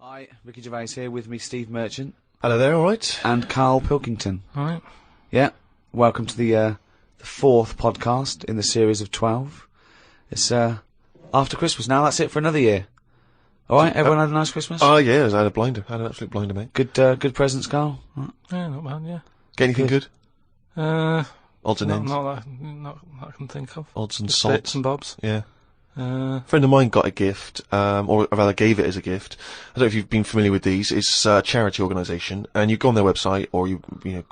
Hi, Ricky Gervais here, with me Steve Merchant. Hello there, alright? And Carl Pilkington. Alright. Yeah, welcome to the fourth podcast in the series of 12. It's after Christmas now, that's it for another year. Alright, everyone had a nice Christmas? Oh yeah, I had an absolute blinder, mate. Good presents, Carl? Yeah, not bad, yeah. Get anything good? Odds and ends? Not that I can think of. Odds and Just sods? bits and bobs. Yeah. A friend of mine got a gift, or rather gave it as a gift. I don't know if you've been familiar with these. It's a charity organisation, and you go on their website, or you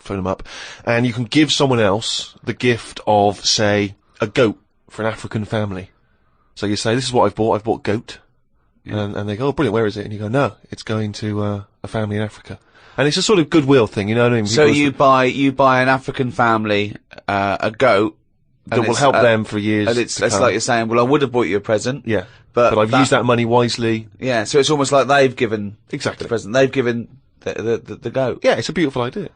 phone them up, and you can give someone else the gift of, say, a goat for an African family. So you say, this is what I've bought goat. Yeah. And they go, oh brilliant, where is it? And you go, no, it's going to a family in Africa. And it's a sort of goodwill thing, you know what I mean? So you buy an African family, a goat, that will help them for years. And it's like you're saying, well, I would have bought you a present. Yeah. But I've used that money wisely. Yeah, so it's almost like they've given exactly the present. They've given the goat. Yeah, it's a beautiful idea.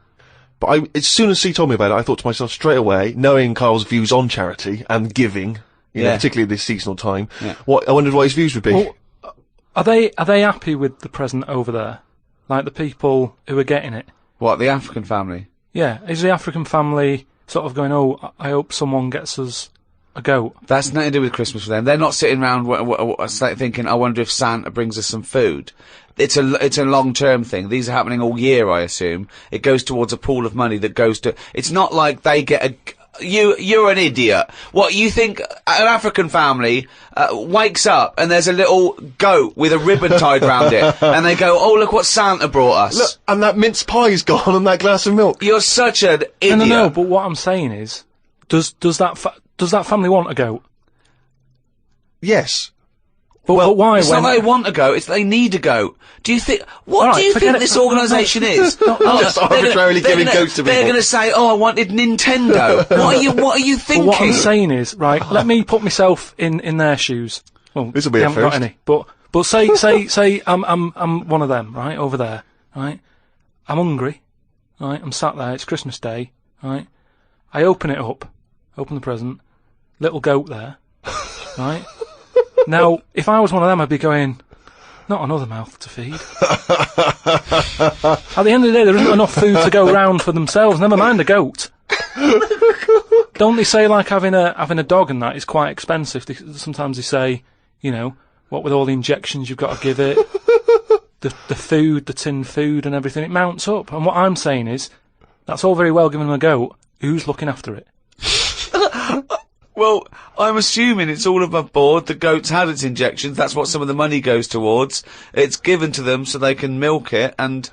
But as soon as he told me about it, I thought to myself straight away, knowing Carl's views on charity and giving, you know, particularly this seasonal time, I wondered what his views would be. Well, are they happy with the present over there? Like the people who are getting it? What, the African family? Yeah. Is the African family sort of going, oh, I hope someone gets us a goat? That's nothing to do with Christmas for them. They're not sitting around thinking, I wonder if Santa brings us some food. It's a long-term thing. These are happening all year, I assume. It goes towards a pool of money that goes to... It's not like they get You're an idiot. What, you think an African family wakes up and there's a little goat with a ribbon tied round it, and they go, oh, look what Santa brought us. Look, and that mince pie's gone on that glass of milk. You're such an idiot. No, but what I'm saying is, does that family want a goat? Yes. But why? It's not they want a goat, it's they need a goat. Do you think... What do you think this organisation is? Just arbitrarily giving goats to people. They're going to say, oh, I wanted Nintendo. What are you thinking? Well, what I'm saying is, right, let me put myself in their shoes. Well, this'll be a haven't first. got any. But say I'm one of them, right, over there, right? I'm hungry, right? I'm sat there, it's Christmas Day, right? I open it up, open the present, little goat there, right? Now, if I was one of them, I'd be going, not another mouth to feed. At the end of the day, there isn't enough food to go round for themselves, never mind a goat. Don't they say, like, having a dog and that is quite expensive? Sometimes they say, you know, what with all the injections you've got to give it, the food, the tinned food and everything, it mounts up. And what I'm saying is, that's all very well giving them a goat, who's looking after it? Well, I'm assuming it's all above board. The goat's had its injections. That's what some of the money goes towards. It's given to them so they can milk it and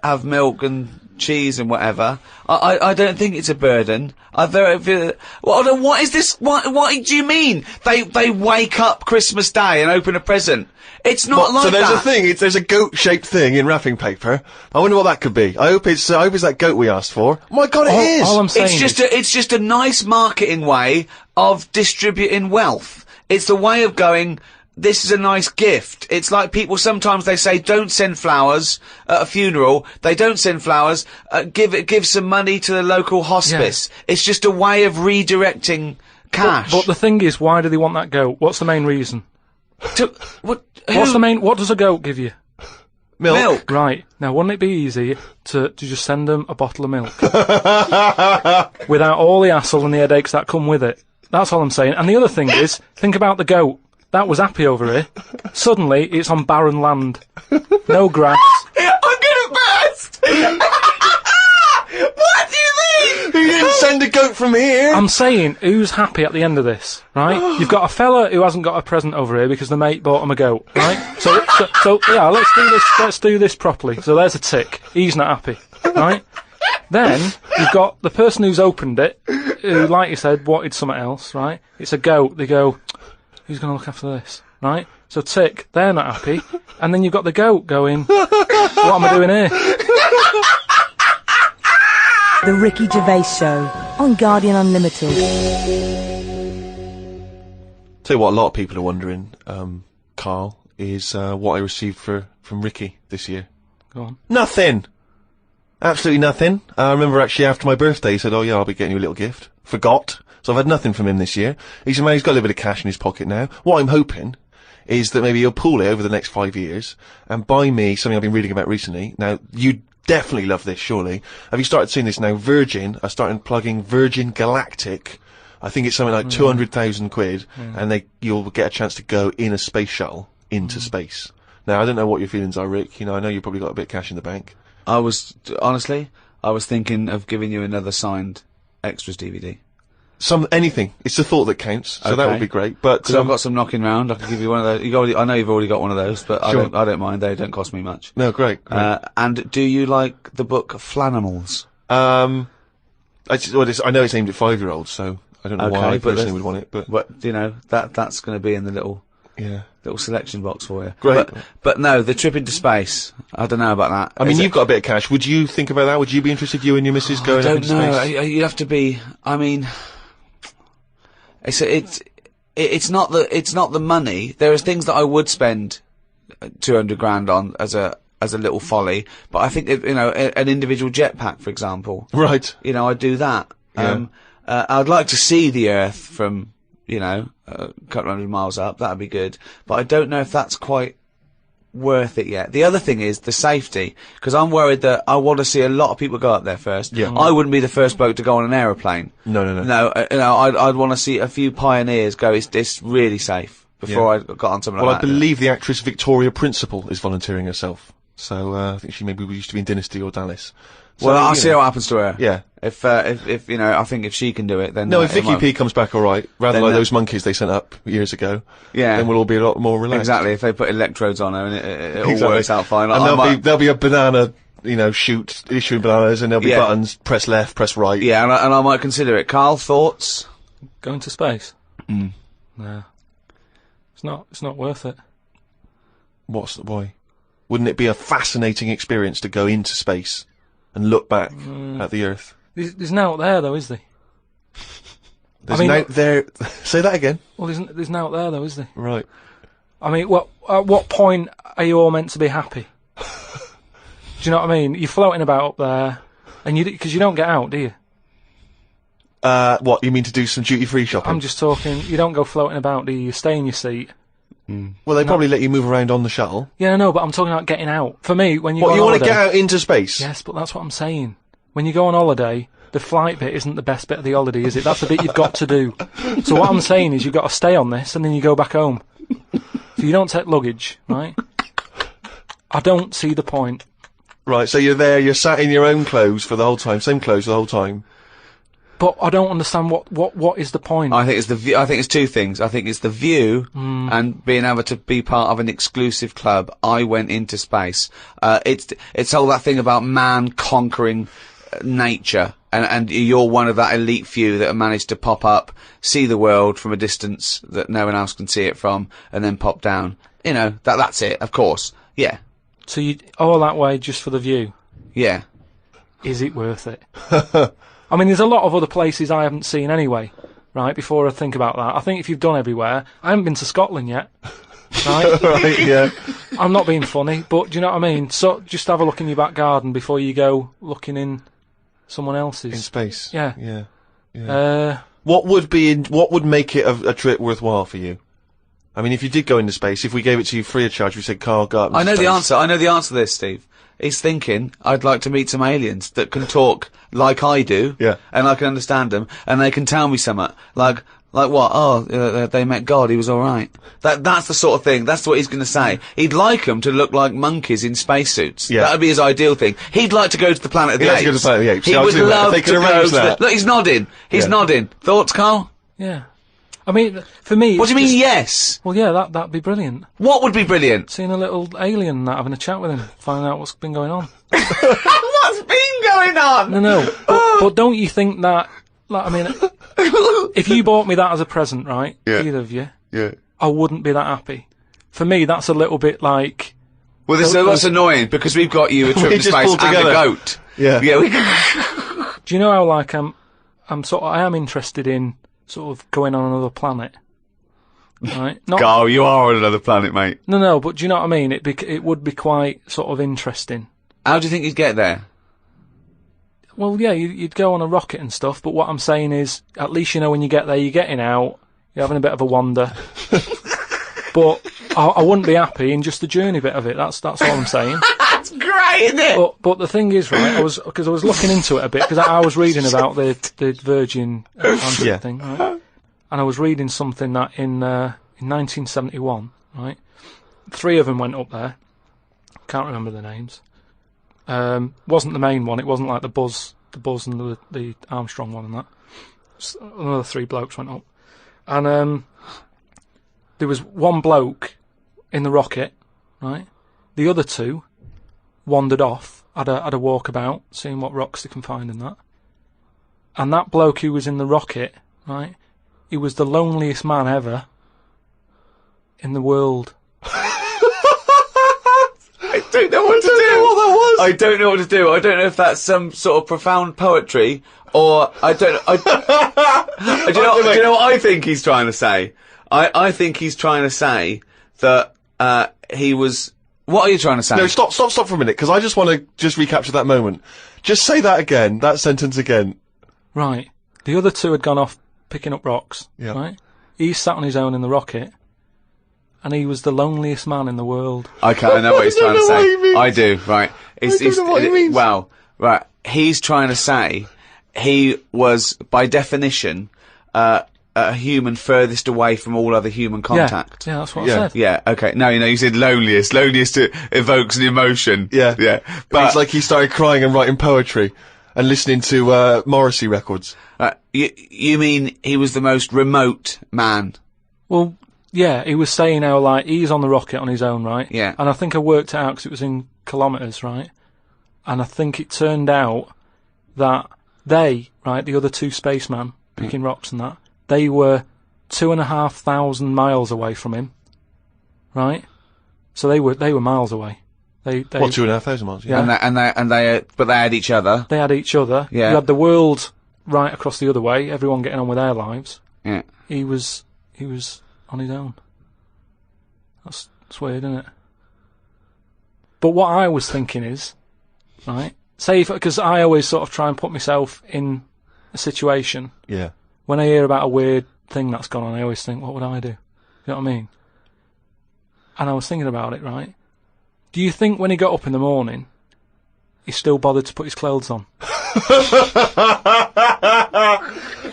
have milk and cheese and whatever. I don't think it's a burden. What is this? What do you mean? They wake up Christmas Day and open a present. It's not like that. So there's a thing. There's a goat-shaped thing in wrapping paper. I wonder what that could be. I hope it's that goat we asked for. Oh my God, it is. All I'm saying it's just a nice marketing way of distributing wealth. It's the way of going, this is a nice gift. It's like people sometimes they say, don't send flowers at a funeral. They don't send flowers. Give some money to the local hospice. Yeah. It's just a way of redirecting cash. But the thing is, why do they want that goat? What's the main reason? What does a goat give you? Milk. Right. Now, wouldn't it be easy to just send them a bottle of milk? Without all the hassle and the headaches that come with it. That's all I'm saying. And the other thing is, think about the goat. That was happy over here. Suddenly, it's on barren land. No grass. I'm gonna burst! What do you mean? You didn't send a goat from here. I'm saying, who's happy at the end of this, right? You've got a fella who hasn't got a present over here because the mate bought him a goat, right? So yeah, let's do this properly. So there's a tick. He's not happy, right? Then, you've got the person who's opened it, who, like you said, wanted something else, right? It's a goat. They go, who's going to look after this, right? So tick, they're not happy. And then you've got the goat going, what am I doing here? The Ricky Gervais Show on Guardian Unlimited. Tell you what, a lot of people are wondering, Carl, is what I received from Ricky this year. Go on. Nothing. Absolutely nothing. I remember actually after my birthday, he said, oh yeah, I'll be getting you a little gift. Forgot. So I've had nothing from him this year. He said, man, he's got a little bit of cash in his pocket now. What I'm hoping is that maybe you'll pool it over the next 5 years and buy me something I've been reading about recently. Now, you definitely love this, surely. Have you started seeing this now? Virgin are starting plugging Virgin Galactic. I think it's something like 200,000 quid, and you'll get a chance to go in a space shuttle into space. Now, I don't know what your feelings are, Rick. You know, I know you've probably got a bit of cash in the bank. Honestly, I was thinking of giving you another signed extras DVD. Anything. It's the thought that counts, so that would be great. But because I've got some knocking round, I can give you one of those. I know you've already got one of those, but Sure. I don't mind. They don't cost me much. No, great. And do you like the book Flanimals? I know it's aimed at 5-year-olds, so I don't know why I personally would want it, but you know, that's going to be in the little selection box for you. Great. But no, the trip into space, I don't know about that. I mean, you've got a bit of cash. Would you think about that? Would you be interested, you and your missus, going up into space? I don't know. You'd have to be. I mean, it's not the money. There are things that I would spend 200 grand on as a little folly, but I think an individual jetpack, for example. Right. You know, I'd do that. Yeah. I'd like to see the Earth from, a couple hundred miles up. That'd be good. But I don't know if that's quite worth it yet. The other thing is the safety, because I'm worried that I want to see a lot of people go up there first. Yeah. I wouldn't be the first bloke to go on an aeroplane. No. I'd want to see a few pioneers go. It's really safe before I got on something like that. Well, I believe the actress Victoria Principal is volunteering herself. So I think she maybe used to be in Dynasty or Dallas. So, well, I'll see what happens to her. Yeah. If I think if she can do it, then no. If Vicky P comes back all right, rather like those monkeys they sent up years ago, then we'll all be a lot more relaxed. Exactly. If they put electrodes on her and it all works out fine. And there'll be a banana, chute issuing bananas, and there'll be buttons. Press left, press right. Yeah, and I might consider it. Carl, thoughts? Going to space? No. It's not worth it. Why? Wouldn't it be a fascinating experience to go into space and look back at the Earth? There's now out there, though, is there? There's now there. Say that again. Well, there's now out there, though, is there? Right. I mean, at what point are you all meant to be happy? Do you know what I mean? You're floating about up there, and because you don't get out, do you? What, you mean to do some duty-free shopping? I'm just talking, you don't go floating about, do you? You stay in your seat. Well, they probably let you move around on the shuttle. Yeah, no, but I'm talking about getting out. For me, when you What, go on you want to holiday, get out into space? Yes, but that's what I'm saying. When you go on holiday, the flight bit isn't the best bit of the holiday, is it? That's the bit you've got to do. So what I'm saying is you've got to stay on this and then you go back home. So you don't take luggage, right? I don't see the point. Right, so you're there, you're sat in your own clothes for the whole time, same clothes the whole time. But I don't understand what is the point. I think it's the view. I think it's two things. I think it's the view and being able to be part of an exclusive club. I went into space. It's all that thing about man conquering nature, and you're one of that elite few that have managed to pop up, see the world from a distance that no one else can see it from, and then pop down. That's it. Of course, yeah. So you all that way just for the view? Yeah. Is it worth it? I mean, there's a lot of other places I haven't seen anyway, right, before I think about that. I think if you've done everywhere, I haven't been to Scotland yet, right? Right, yeah. I'm not being funny, but do you know what I mean? So just have a look in your back garden before you go looking in someone else's. In space. Yeah. Yeah. What would make it a trip worthwhile for you? I mean, if you did go into space, if we gave it to you free of charge, we said, Carl, go up into I know space. the answer. I know the answer to this, Steve. He's thinking, I'd like to meet some aliens that can talk like I do. Yeah. And I can understand them, and they can tell me something. Like what? Oh, they met God, he was alright. That's the sort of thing, that's what he's gonna say. He'd like them to look like monkeys in spacesuits. Yeah. That'd be his ideal thing. He'd like to go to the planet of the He'd apes. like to go to the planet of the apes. He Yeah, I'll would do that. love If they to could go arrange to the... that. Look, he's nodding. He's Yeah. nodding. Thoughts, Carl? Yeah. I mean, for me... What do you mean, yes? Well, yeah, that'd be brilliant. What would be brilliant? Seeing a little alien and that, having a chat with him, finding out what's been going on. What's been going on? No, but don't you think that... Like, I mean, if you bought me that as a present, right, either of you, I wouldn't be that happy. For me, that's a little bit like... Well, that's annoying, because we've got you a trip We to just space pulled and a together. goat. Yeah. Yeah, Do you know how, like, I am interested in sort of going on another planet, right? Not, Carl, you are on another planet, mate. No, but do you know what I mean? It would be quite sort of interesting. How do you think you'd get there? Well, yeah, you'd go on a rocket and stuff, but what I'm saying is, at least you know when you get there, you're getting out, you're having a bit of a wander. But I wouldn't be happy in just the journey bit of it. That's all I'm saying. That's great, isn't it? But the thing is, right? I was looking into it a bit because I was reading about the Virgin Atlantic thing, right? And I was reading something that in 1971, right? 3 of them went up there. Can't remember the names. Wasn't the main one. It wasn't like the Buzz and the Armstrong one and that. Another 3 blokes went up, and there was one bloke in the rocket, right? The other 2 wandered off, had a walkabout, seeing what rocks they can find in that. And that bloke who was in the rocket, right? He was the loneliest man ever in the world. I don't know what to do. What that was. I don't know what to do. I don't know if that's some sort of profound poetry, or I don't. Do you know what I think he's trying to say? I think he's trying to say that he was. What are you trying to say? No, stop for a minute, because I just want to just recapture that moment. Just say that again, that sentence again. Right. The other 2 had gone off picking up rocks. Yeah. Right. He sat on his own in the rocket. And he was the loneliest man in the world. Okay, I know what he's trying to say. I do, right. I don't know what he means. Well, right. He's trying to say he was, by definition, a human furthest away from all other human contact. Yeah, that's what I said. Yeah, okay. No, you said loneliest. Loneliest evokes an emotion. Yeah. Yeah. But it's like he started crying and writing poetry and listening to Morrissey records. You mean he was the most remote man? Well, yeah, he was saying how, like, he's on the rocket on his own, right? Yeah. And I think I worked it out because it was in kilometres, right? And I think it turned out that they, right, the other 2 spacemen picking rocks and that, they were 2,500 miles away from him, right? So they were miles away. They 2,500 miles? Yeah. But they had each other. They had each other. Yeah. You had the world right across the other way, everyone getting on with their lives. Yeah. He was on his own. That's weird, isn't it? But what I was thinking is, right, say, because I always sort of try and put myself in a situation. Yeah. When I hear about a weird thing that's gone on, I always think, what would I do? You know what I mean? And I was thinking about it, right? Do you think when he got up in the morning, he still bothered to put his clothes on?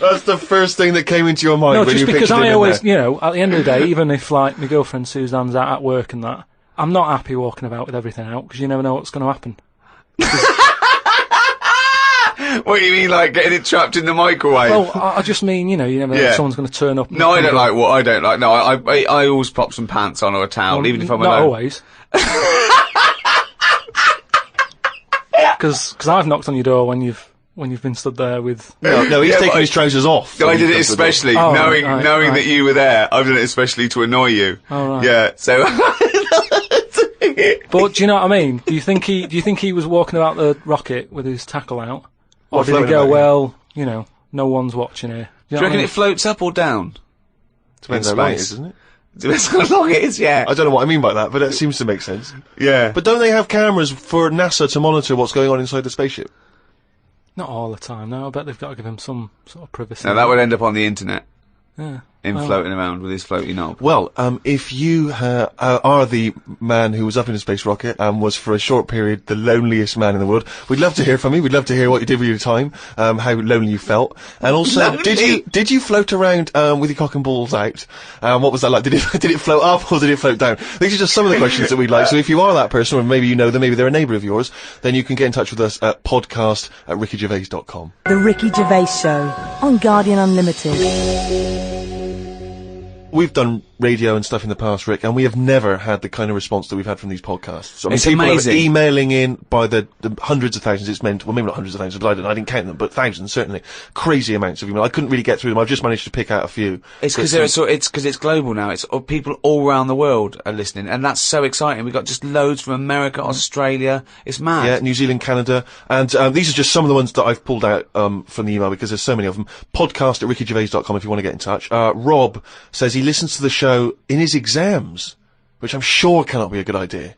That's the first thing that came into your mind No, when just you because pictured him I in always, there. at the end of the day, even if, like, my girlfriend Suzanne's out at work and that, I'm not happy walking about with everything out, because you never know what's going to happen. What do you mean, like getting it trapped in the microwave? Well, I just mean, you never know if someone's going to turn up. No, I don't like what I don't like. No, I always pop some pants on or a towel, even if I'm not alone. always. Because I've knocked on your door when you've been stood there with. No, he's taking his trousers off. I did it especially knowing that you were there. I've done it especially to annoy you. Oh, right. Yeah, so. But do you know what I mean? Do you think he was walking about the rocket with his tackle out, or did he go, well, no one's watching here? Do you reckon it floats up or down? Depends how long it is, doesn't it? Depends how long it is, yeah. I don't know what I mean by that, but it seems to make sense. Yeah. But don't they have cameras for NASA to monitor what's going on inside the spaceship? Not all the time, no. I bet they've got to give him some sort of privacy. No, that would end up on the internet. Yeah. Him floating around with his floaty knob. Well, if you are the man who was up in a space rocket and was for a short period the loneliest man in the world, we'd love to hear from you. We'd love to hear what you did with your time, how lonely you felt, and also did you float around with your cock and balls out? What was that like? Did it float up or did it float down? These are just some of the questions that we'd like. So if you are that person, or maybe you know them, maybe they're a neighbour of yours, then you can get in touch with us at podcast@rickygervais.com. The Ricky Gervais Show on Guardian Unlimited. We've done radio and stuff in the past, Rick, and we have never had the kind of response that we've had from these podcasts. So, It's people amazing. Are emailing in by the hundreds of thousands. It's meant, well, maybe not hundreds of thousands, but I didn't count them, but thousands certainly. Crazy amounts of email. I couldn't really get through them. I've just managed to pick out a few. It's because it's global now. It's people all around the world are listening, and that's so exciting. We've got just loads from America, Australia. It's mad. Yeah, New Zealand, Canada, and these are just some of the ones that I've pulled out from the email because there's so many of them. Podcast@rickygervais.com if you want to get in touch. Rob says he listens to the show in his exams, which I'm sure cannot be a good idea.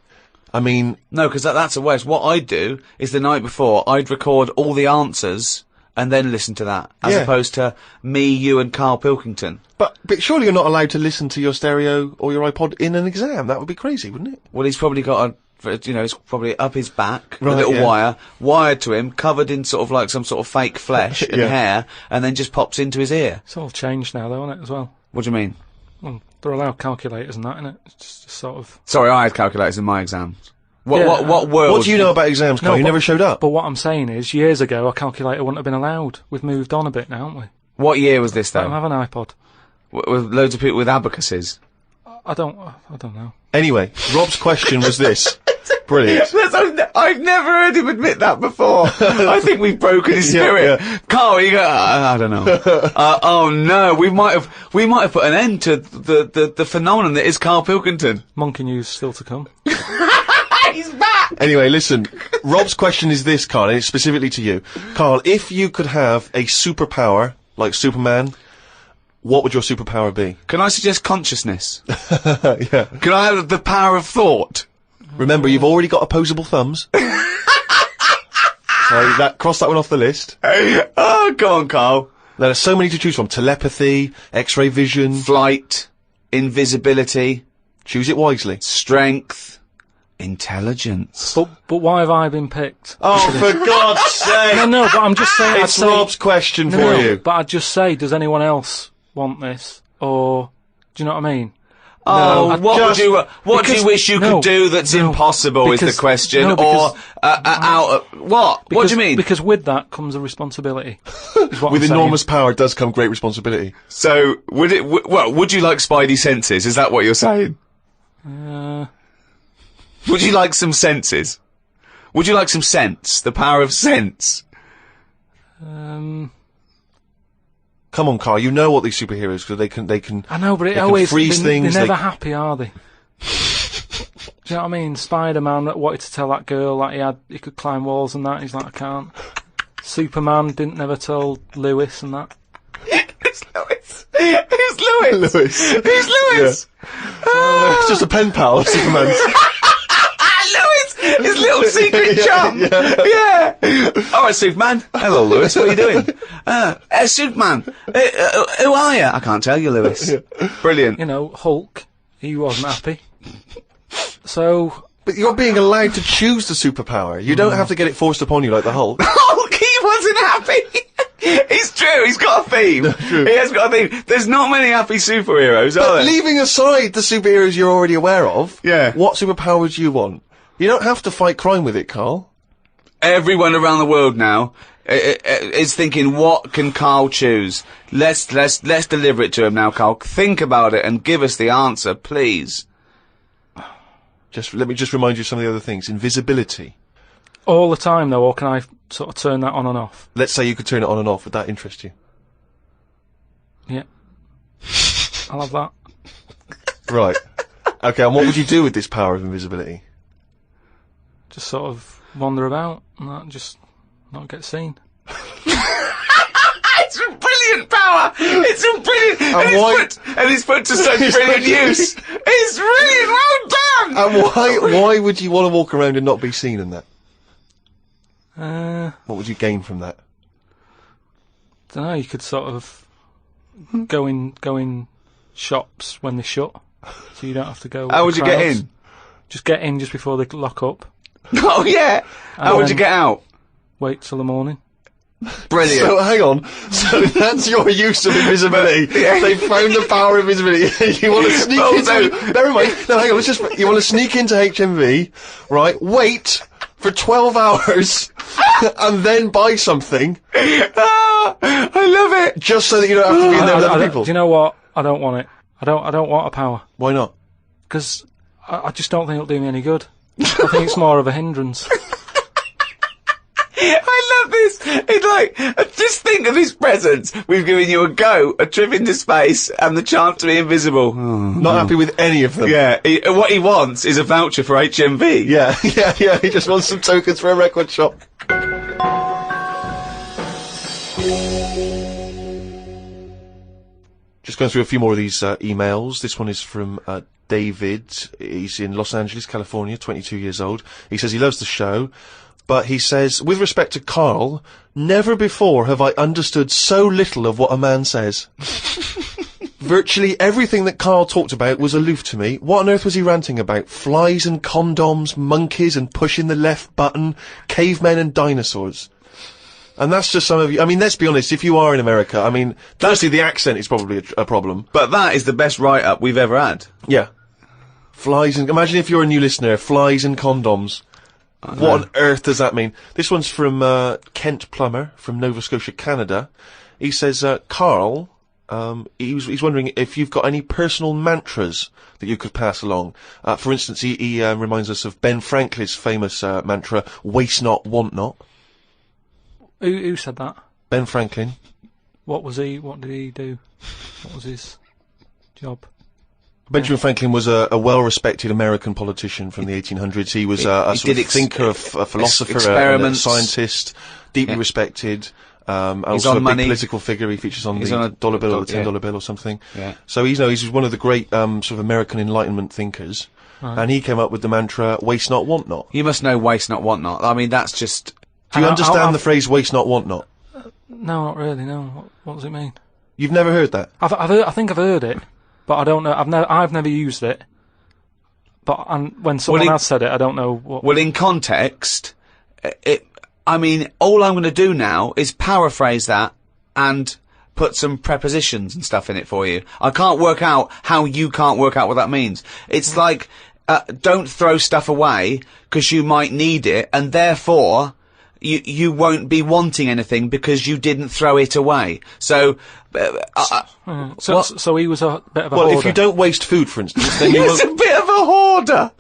I mean, No, because that's a waste. What I'd do is the night before, I'd record all the answers and then listen to that, as Yeah. opposed to me, you, and Carl Pilkington. But surely you're not allowed to listen to your stereo or your iPod in an exam. That would be crazy, wouldn't it? Well, he's probably got it's probably up his back, Right, a little yeah. wire, wired to him, covered in sort of like some sort of fake flesh and Yeah. hair, and then just pops into his ear. It's all changed now, though, isn't it, as well? What do you mean? Well, they're allowed calculators and that, innit? It's just sort of... Sorry, I had calculators in my exams. What Yeah, what world? What do you know about exams, Carl? No, You but- never showed up. But what I'm saying is, years ago, a calculator wouldn't have been allowed. We've moved on a bit now, haven't we? What year was this I don't though? have an iPod. With loads of people with abacuses. I don't know. Anyway, Rob's question was this. Brilliant. I've never heard him admit that before. I think we've broken his spirit. Yeah. Carl, you go. I don't know. Oh no, we might have put an end to the phenomenon that is Carl Pilkington. Monkey news still to come. He's back. Anyway, listen. Rob's question is this, Carl, and it's specifically to you. Carl, if you could have a superpower, like Superman, what would your superpower be? Can I suggest consciousness? Yeah. Can I have the power of thought? Remember, you've already got opposable thumbs. So cross that one off the list. Oh, go on, Carl. There are so many to choose from. Telepathy, X-ray vision. Flight, invisibility, Choose it wisely. strength, intelligence. But why have I been picked? Oh, for God's sake! No, but I'm just saying. It's Rob's question for you. But I'd just say, does anyone else want this? Or, do you know what I mean? Oh, No, what just- do you because- wish you no, could do that's no, impossible is because- the question, no, because- or out of, what? What do you mean? Because with that comes a responsibility. is what With I'm saying. enormous power does come great responsibility. So, would you like Spidey senses? Is that what you're saying? Would you like some senses? Would you like some sense? The power of sense? Come on, Carl. You know what these superheroes because they can. I know, but it they can always freeze things. They're they- never happy, are they? Do you know what I mean? Spider-Man that wanted to tell that girl that he could climb walls and that. He's like, I can't. Superman didn't never tell Lewis and that. Who's Lewis? Who's Lewis? Lewis. Who's Lewis? It's just a pen pal of Superman's. Lewis! His little secret chum! Yeah! Alright, Superman. Hello, Lewis. What are you doing? Superman. Who are you? I can't tell you, Lewis. Brilliant. You know, Hulk, he wasn't happy. So, But you're being allowed to choose the superpower. You don't have to get it forced upon you like the Hulk. Hulk, he wasn't happy! It's true, he's got a theme. True. He has got a theme. There's not many happy superheroes, are But there? leaving aside the superheroes you're already aware of, Yeah. what superpower would you want? You don't have to fight crime with it, Carl. Everyone around the world now is thinking, what can Carl choose? Let's deliver it to him now, Carl. Think about it and give us the answer, please. Let me remind you of some of the other things. Invisibility. all the time though, or can I sort of turn that on and off? Let's say you could turn it on and off. Would that interest you? Yeah. I'll have that. Right. Okay, and what would you do with this power of invisibility? Just sort of wander about and that, just not get seen. It's a brilliant power! It's a brilliant... And it's put to such brilliant use! It's brilliant! Well done! And why would you want to walk around and not be seen in that? What would you gain from that? Don't know, you could sort of go in shops when they shut, so you don't have to go. How with would the you get crowds. in? Just get in just before they lock up. Oh, yeah! How would you get out? Wait till the morning. Brilliant. So hang on. So that's your use of invisibility. They found the power of invisibility. You want to sneak into. Never mind. No, hang on. You want to sneak into HMV, right? Wait for 12 hours, and then buy something. Ah, I love it. Just so that you don't have to be in there with other people. Do you know what? I don't want it. I don't want a power Why not? because I just don't think it'll do me any good. I think it's more of a hindrance. I love this. It's like, just think of his presents. We've given you a go, a trip into space, and the chance to be invisible. Not happy with any of them. Yeah, what he wants is a voucher for HMV. Yeah. He just wants some tokens for a record shop. Just going through a few more of these emails. This one is from David. He's in Los Angeles, California, 22 years old. He says he loves the show. but he says, with respect to Carl, never before have I understood so little of what a man says. Virtually everything that Carl talked about was aloof to me. What on earth was he ranting about? Flies and condoms, monkeys and pushing the left button, cavemen and dinosaurs. And that's just some of you. I mean, let's be honest, if you are in America, I mean, firstly, the accent is probably a problem. But that is the best write-up we've ever had. Yeah. Flies and... Imagine if you're a new listener, flies and condoms. What on earth does that mean? This one's from Kent Plummer from Nova Scotia, Canada. He says, Carl, he's wondering if you've got any personal mantras that you could pass along. For instance, he reminds us of Ben Franklin's famous mantra, waste not, want not. Who said that? Ben Franklin. What did he do? What was his job? Benjamin Franklin was a well-respected American politician from the 1800s. He was a sort of thinker, a philosopher, a scientist, deeply respected. Also a big political figure. He features on the dollar bill or the $10 bill or something. Yeah. So he's one of the great sort of American Enlightenment thinkers. Right. And he came up with the mantra, waste not, want not. You must know waste not, want not. I mean, that's just... Do you understand the phrase waste not, want not? No, not really, no. What does it mean? You've never heard that? I think I've heard it, but I don't know. I've never used it. But when someone has said it, I don't know what... Well, in context, I mean, all I'm going to do now is paraphrase that and put some prepositions and stuff in it for you. I can't work out how you can't work out what that means. It's like, don't throw stuff away because you might need it, and therefore... You won't be wanting anything because you didn't throw it away. So, so he was a bit of a hoarder. Well, if you don't waste food, for instance, then you won't... He's a bit of a hoarder!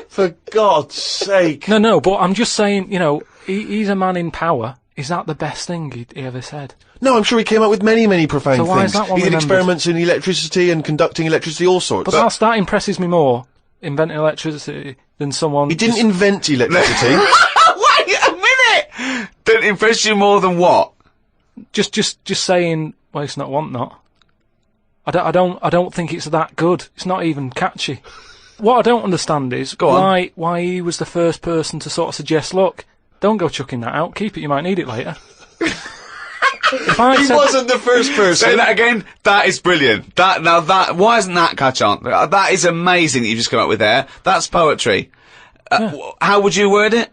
For God's sake. No, but I'm just saying, he's a man in power. Is that the best thing he ever said? No, I'm sure he came up with many, many profane things. Why is that one he did experiments in electricity and conducting electricity, all sorts. But that impresses me more, inventing electricity, than someone... He didn't invent electricity. Don't impress you more than what? Just saying, waste not, want not. I don't think it's that good. It's not even catchy. What I don't understand is why he was the first person to sort of suggest, look, don't go chucking that out. Keep it. You might need it later. He wasn't the first person. Say that again. That is brilliant. Why isn't that catch on? That is amazing that you've just come up with there. That's poetry. How would you word it?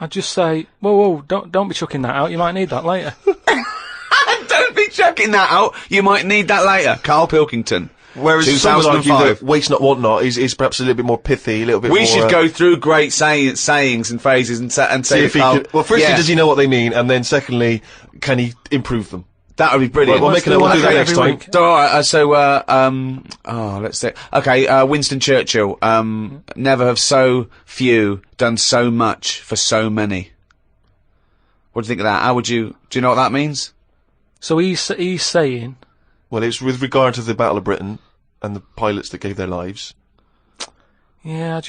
I'd just say, whoa, don't be chucking that out, you might need that later. Don't be chucking that out, you might need that later. Carl Pilkington. Whereas some would argue that waste not, want not is perhaps a little bit more pithy, a little bit more... We should go through great sayings and phrases and say if he could, well, firstly, does he know what they mean, and then secondly, can he improve them? That would be brilliant. We'll do that next time. Alright, let's see. Okay, Winston Churchill, never have so few done so much for so many. What do you think of that? Do you know what that means? So he's saying... Well, it's with regard to the Battle of Britain and the pilots that gave their lives. Yeah,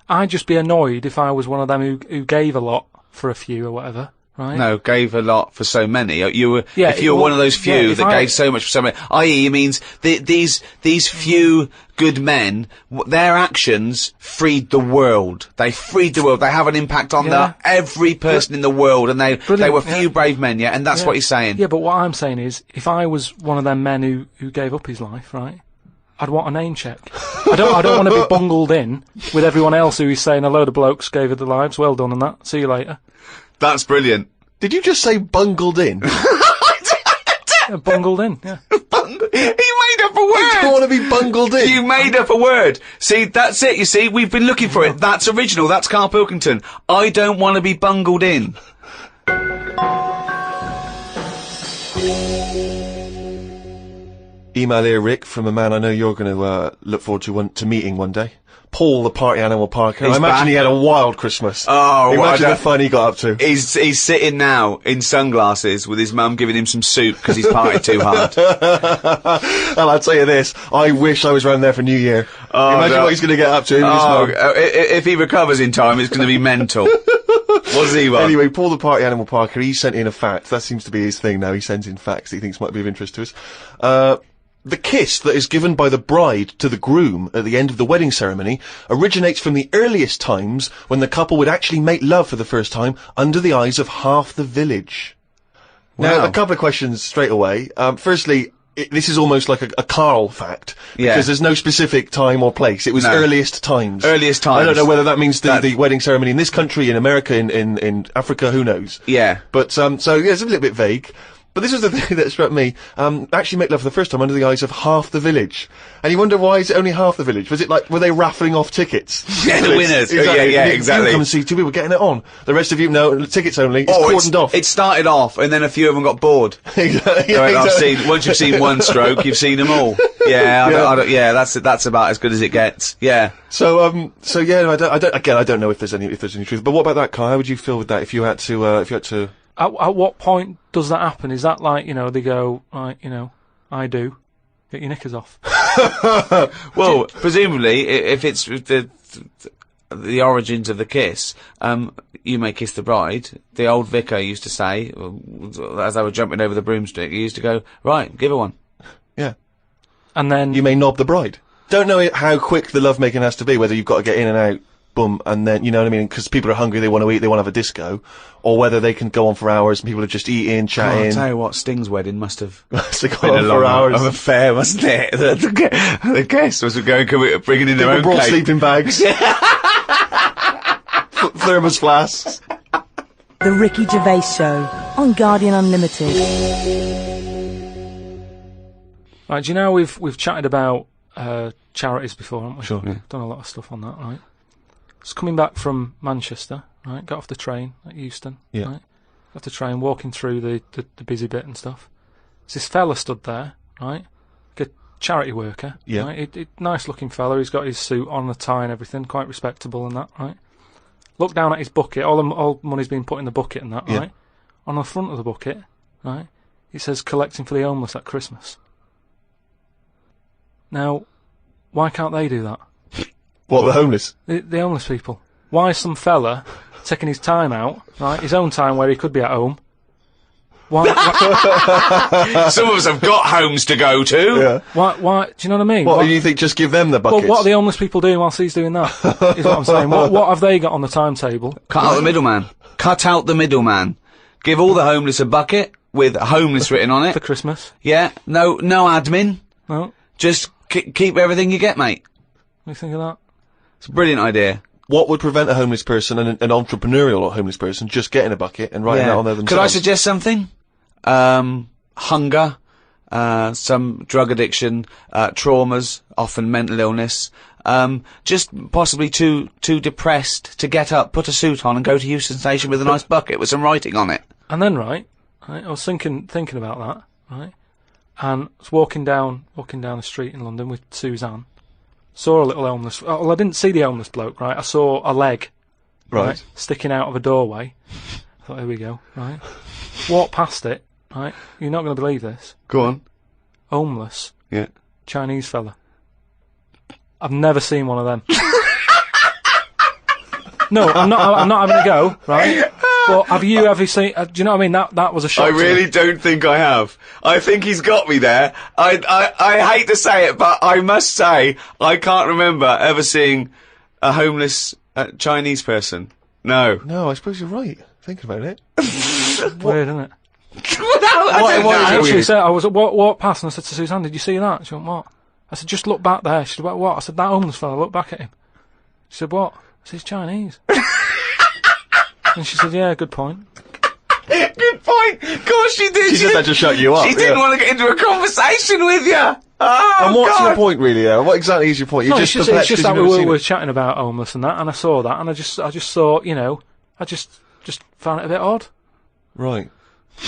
I'd just be annoyed if I was one of them who gave a lot for a few or whatever. Right. No, gave a lot for so many. If you were one of those few that gave so much for so many, i.e., it means these few good men, their actions freed the world. They freed the world. They have an impact on every person in the world, and they were few brave men, and that's what he's saying. Yeah, but what I'm saying is, if I was one of them men who gave up his life, right, I'd want a name check. I don't want to be bungled in with everyone else who is saying a load of blokes gave it their lives. Well done on that. See you later. That's brilliant. Did you just say bungled in? Bungled in, yeah. He made up a word! I don't want to be bungled in. You made up a word. See, that's it, you see, we've been looking for it. That's original, that's Carl Pilkington. I don't want to be bungled in. Email here, Rick, from a man I know you're going to look forward to meeting one day. Paul, the party animal Parker. I imagine he had a wild Christmas. Oh, imagine the fun he got up to. He's sitting now in sunglasses with his mum giving him some soup because he's partied too hard. Well, I'll tell you this. I wish I was around there for New Year. Imagine what he's going to get up to. If he recovers in time, it's going to be mental. What's he want? Anyway, Paul, the party animal Parker, he sent in a fact. That seems to be his thing now. He sends in facts he thinks might be of interest to us. The kiss that is given by the bride to the groom at the end of the wedding ceremony originates from the earliest times when the couple would actually make love for the first time under the eyes of half the village. Now, Wow. a couple of questions straight away. Firstly, this is almost like a Carl fact. Yeah. Because there's no specific time or place. It was No. earliest times. Earliest times. I don't know whether that means the wedding ceremony in this country, in America, in Africa, who knows? Yeah. But, so, yeah, it's a little bit vague. But this was the thing that struck me. Actually make love for the first time under the eyes of half the village. And you wonder, why is it only half the village? Was it like, were they raffling off tickets? Yeah, the winners. Exactly. Yeah, You exactly. come and see two people getting it on. The rest of you, no, tickets only. It's Oh, cordoned off. it started off, and then a few of them got bored. Exactly. Once you've seen one stroke, you've seen them all. Yeah, yeah, that's about as good as it gets. Yeah. So yeah, I don't know if there's any truth. But what about that, Kai? How would you feel with that if you had to? At what point does that happen? Is that like, they go, right, I do. Get your knickers off. Well, presumably, if it's the origins of the kiss, you may kiss the bride. The old vicar used to say, as they were jumping over the broomstick, he used to go, right, give her one. Yeah. And then You may knob the bride. Don't know how quick the lovemaking has to be, whether you've got to get in and out, boom, and then, you know what I mean, because people are hungry, they want to eat, they want to have a disco, or whether they can go on for hours and people are just eating, I'll chatting. tell you what, Sting's wedding must have So go been on a for long hours. of affair, wasn't it? The guest was bringing in their People own brought cake. sleeping bags. Thermos flasks. The Ricky Gervais Show on Guardian Unlimited. right, do you know we've chatted about charities before, haven't we? Sure. Yeah. Done a lot of stuff on that, right? Just coming back from Manchester, right? Got off the train at Euston, Yeah. right? Got off the train, walking through the busy bit and stuff. There's this fella stood there, right? Like a charity worker. Yeah. Right? Nice looking fella. He's got his suit on, the tie and everything, quite respectable and that, right? Look down at his bucket. All money's been put in the bucket and that, Yeah. right? On the front of the bucket, right? It says collecting for the homeless at Christmas. Now, why can't they do that? What, the homeless? The homeless people. Why is some fella taking his time out, right? His own time where he could be at home. Why? Some of us have got homes to go to. Yeah. Why? Do you know what I mean? What, Why- do you think just give them the well, buckets? what are the homeless people doing whilst he's doing that? Is what I'm saying. What have they got on the timetable? Cut out the middleman. Cut out the middleman. Give all the homeless a bucket with homeless written on For it. Christmas? Yeah. No admin. No? Just keep everything you get, mate. What do you think of that? It's a brilliant idea. What would prevent a homeless person, an entrepreneurial homeless person, just getting a bucket and writing that on there Could I themselves? suggest something? Hunger, some drug addiction, traumas, often mental illness, just possibly too depressed to get up, put a suit on and go to Euston Station with a nice bucket with some writing on it. And then, right, I was thinking about that, right, and I was walking down the street in London with Suzanne. Saw a little homeless. Well, I didn't see the homeless bloke, right? I saw a leg, Right. sticking out of a doorway. I thought, here we go, right? Walked past it, right? You're not going to believe this. Go on. Homeless Yeah. Chinese fella. I've never seen one of them. No, I'm not having a go, right? But have you ever seen? Do you know what I mean? That was a shock. I to me. really don't think I have. I think he's got me there. I hate to say it, but I must say I can't remember ever seeing a homeless Chinese person. No. No, I suppose you're right. Thinking about it. Weird, isn't it? I don't know. I actually said, I was walked past and I said to Suzanne, "Did you see that?" She went, "What?" I said, "Just look back there." She said, "What?" I said, "That homeless fella. Look back at him." She said, "What?" I said, "He's Chinese." And she said, "Yeah, good point." Good point. Of course she did. She did that to shut you up. She didn't yeah. want to get into a conversation with you. Oh, And what's God. your point, really? What exactly is your point? You're No, just it's perplexed just 'cause that you've we never seen were it. chatting about homeless and that, and I saw that, and I just thought, I just found it a bit odd. Right.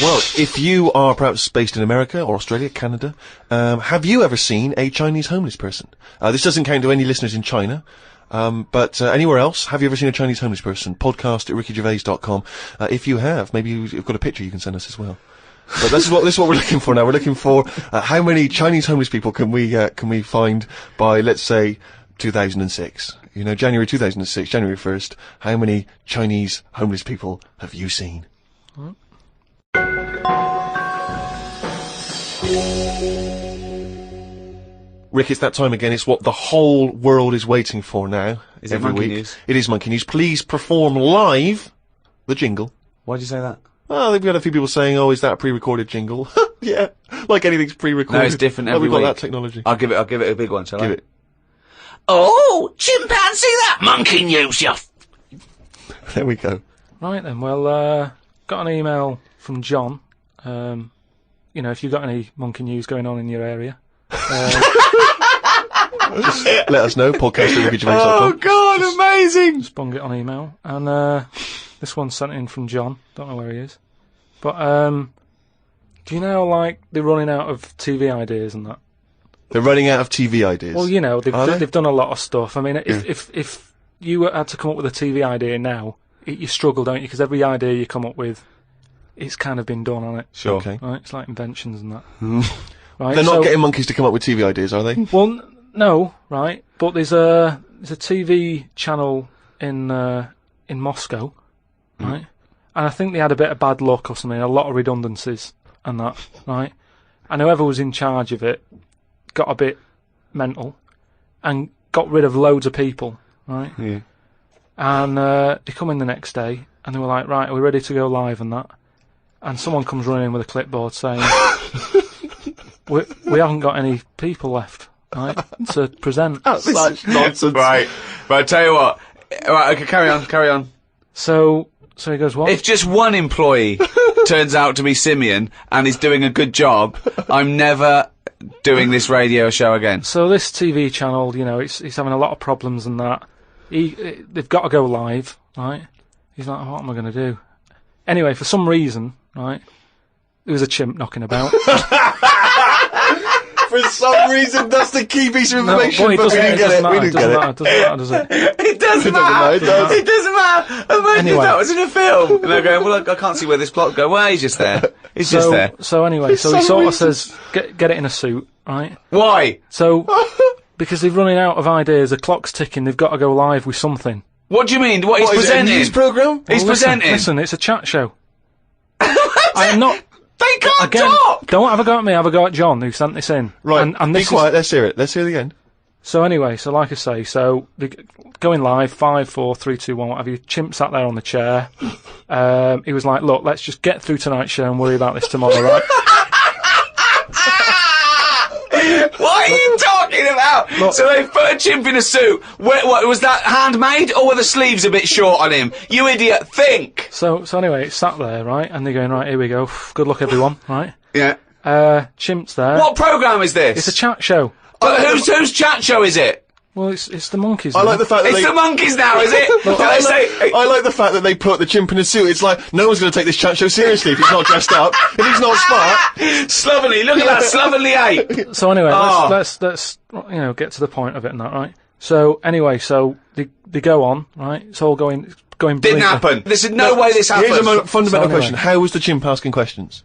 Well, if you are perhaps based in America or Australia, Canada, have you ever seen a Chinese homeless person? This doesn't count to any listeners in China. But anywhere else, have you ever seen a Chinese homeless person? Podcast at rickygervais.com. If you have, maybe you've got a picture you can send us as well. But this is what we're looking for now. We're looking for how many Chinese homeless people can we find by, let's say, 2006. January 2006, January 1st. How many Chinese homeless people have you seen? Rick, it's that time again. It's what the whole world is waiting for now. Is it every Monkey week. News? It is Monkey News. Please perform live the jingle. Why'd you say that? Well, we've got a few people saying, "Oh, is that a pre-recorded jingle?" Yeah, like anything's pre-recorded. No, it's different Like every we've got week. that technology. I'll give it a big one, shall I? Give it. Oh, chimpanzee that Monkey News, you There we go. Right then, well, got an email from John. You know, if you've got any monkey news going on in your area, Let us know. Podcast@rickygervais.com. Oh God, amazing! just bung it on email. And this one's sent in from John. Don't know where he is. But do you know, like, they're running out of TV ideas and that? They're running out of TV ideas. Well, you know, Are they? they've done a lot of stuff. I mean, if you had to come up with a TV idea now, you struggle, don't you? Because every idea you come up with, it's kind of been done on it. Sure. Okay. Right? It's like inventions and that. Right? They're not so- getting monkeys to come up with TV ideas, are they? Well, no, right? But there's a TV channel in Moscow, right? And I think they had a bit of bad luck or something, a lot of redundancies and that, right? And whoever was in charge of it got a bit mental and got rid of loads of people, right? Yeah. And they come in the next day and they were like, right, are we ready to go live and that? And someone comes running in with a clipboard saying, we haven't got any people left, right, to present. Such nonsense. Right, tell you what. Right, okay, carry on. So he goes, what? If just one employee turns out to be Simeon and is doing a good job, I'm never doing this radio show again. So this TV channel, you know, it's having a lot of problems and that. They've got to go live, right? He's like, what am I going to do? Anyway, for some reason, right, there was a chimp knocking about. For some reason, that's the key piece of information. Well, it but we doesn't, didn't get it. We didn't get it. matter, doesn't matter, does it? It doesn't matter, matter. it does. It doesn't matter. Imagine Anyway. if that was in a film. And they're going, well, I can't see where this plot go. Well, he's just there. He's just there. So anyway, so he some sort of reason. says, get it in a suit, right? Why? So, because they're running out of ideas, the clock's ticking, they've got to go live with something. What do you mean? What he's What, is it a presenting? news programme? He's Well, presenting. Listen, it's a chat show. I am not... They can't Again, talk. don't have a go at me, have a go at John, who sent this in. Right, And be this is, quiet, let's hear it. Let's hear it again. so anyway, so like I say, so they going live, 5, 4, 3, 2, 1, what have you. Chimp sat there on the chair. He was like, look, let's just get through tonight's show and worry about this tomorrow, right? What are you talking about? Look. So they put a chimp in a suit. What was that, handmade, or were the sleeves a bit short on him? You idiot, think! So anyway, it's sat there, right? And they're going, right, here we go. Good luck, everyone, right? Yeah. Chimp's there. What programme is this? It's a chat show. Whose chat show is it? Well, it's the monkeys. I now. like the fact that It's they... the monkeys now, is it? Do they say... I like the fact that they put the chimp in a suit. It's like, no one's going to take this chat show seriously if he's not dressed up. If he's not smart. Slovenly, look at that slovenly ape! So anyway, Oh. let's get to the point of it and that, right? So anyway, so they go on, right? It's all going Didn't brilliantly. happen. There's no way this happened. Here's a fundamental So anyway. question. How was the chimp asking questions?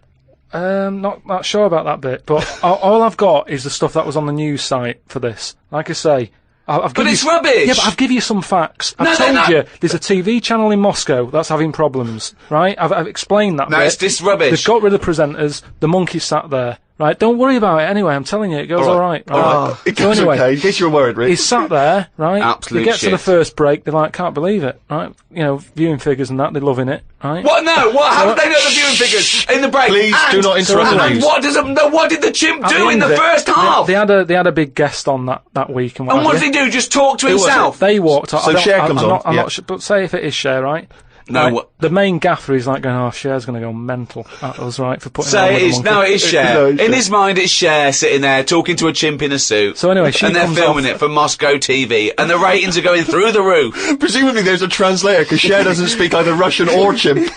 Not sure about that bit, but all I've got is the stuff that was on the news site for this. Like I say, I've But given it's you, rubbish! Yeah, but I've given you some facts. No, I've they're told not. you there's a TV channel in Moscow that's having problems, right? I've explained that. No, bit. it's this rubbish. They've got rid of the presenters. The monkeys sat there, right? Don't worry about it. Anyway, I'm telling you, it goes all right. It So goes anyway, okay. In case you were worried, Rick. he's sat there, right? Absolute They get to shit. the first break, they're like, can't believe it, right? You know, viewing figures and that, they're loving it, right? What? No, what? How did they know the viewing figures in the break? Please And- do not interrupt the And news. what did the chimp At do in end the of it, first half? They had a big guest on that week and what And what have did you. he do? Just talk to was it? himself? They walked out. So Cher comes on, I'm yeah. not sure, but say if it is Cher, right? No, Right, what- the main gaffer is like going, oh, Cher's going to go mental at us, right, for putting on Say with it the is. monkey. No, it is Cher. No, it's In Cher. his mind, it's Cher sitting there talking to a chimp in a suit. So anyway, she and they're comes filming off- it for Moscow TV, and the ratings are going through the roof. Presumably there's a translator, because Cher doesn't speak either Russian or chimp.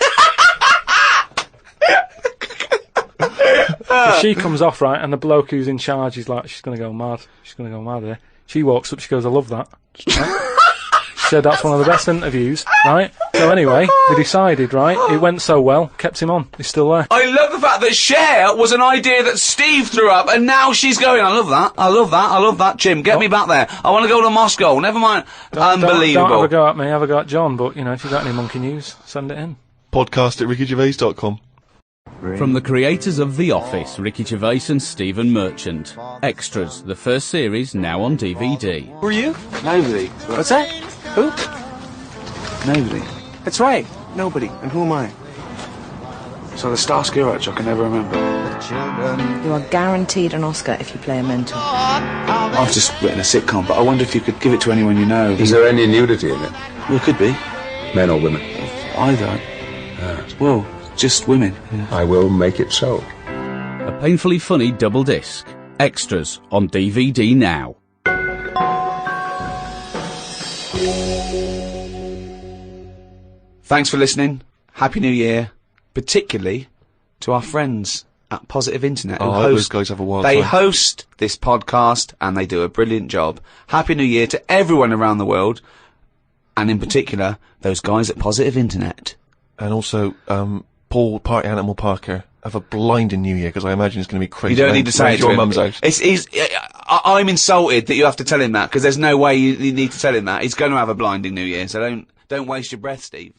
So she comes off, right, and the bloke who's in charge is like, she's going to go mad. She's going to go mad here. She walks up, she goes, I love that. Right? She said that's one of the best interviews, right? So anyway, they decided, right, it went so well, kept him on. He's still there. I love the fact that Cher was an idea that Steve threw up, and now she's going, I love that, I love that, I love that, Jim, get me back there. I want to go to Moscow, never mind. Unbelievable. Don't have a go at me, have a go at John, but, you know, if you've got any monkey news, send it in. Podcast@rickygervais.com. From the creators of The Office, Ricky Gervais and Stephen Merchant. Extras, the first series, now on DVD. Who are you? Nobody. What's that? Who? Nobody. That's right. Nobody. And who am I? So the Starsky Hutch I can never remember. You are guaranteed an Oscar if you play a mentor. I've just written a sitcom, but I wonder if you could give it to anyone you know. Is there any nudity in it? Well, it could be. Men or women? Either. Well, just women. Yeah. I will make it so. A painfully funny double disc. Extras on DVD now. Thanks for listening. Happy New Year. Particularly to our friends at Positive Internet. Oh, I hope those guys have a wild time. They host this podcast and they do a brilliant job. Happy New Year to everyone around the world, and in particular, those guys at Positive Internet. And also, Paul Party Animal Parker, have a blinding New Year, because I imagine it's going to be crazy. You don't need to say it to your him. mum's house. I'm insulted that you have to tell him that, because there's no way you need to tell him that. He's going to have a blinding New Year, so don't waste your breath, Steve.